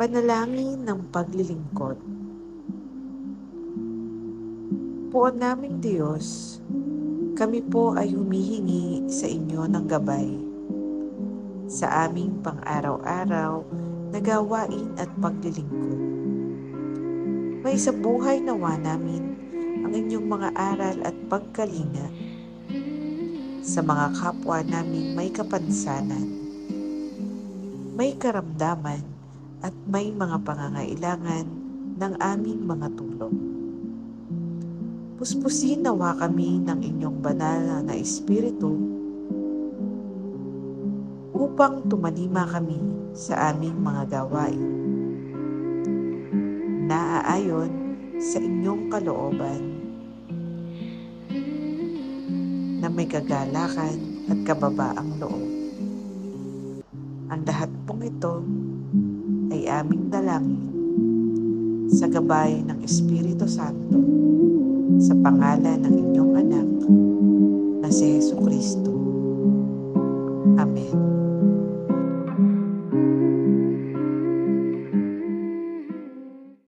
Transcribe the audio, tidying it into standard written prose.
Panalangin ng paglilingkod. Poon naming Diyos, kami po ay humihingi sa inyo ng gabay sa aming pang-araw-araw na gawain at paglilingkod. May sa buhay nawa namin ang inyong mga aral at pagkalinga sa mga kapwa namin may kapansanan, may karamdaman at may mga pangangailangan ng aming mga tulong. Puspusin nawa kami ng inyong banal na Espiritu upang tumalima kami sa aming mga gawain na aayon sa inyong kalooban na may kagalakan at kababaang loob. Ang lahat pong ito ay aming dalangin sa gabay ng Espiritu Santo sa pangalan ng inyong anak na si Jesucristo. Amen.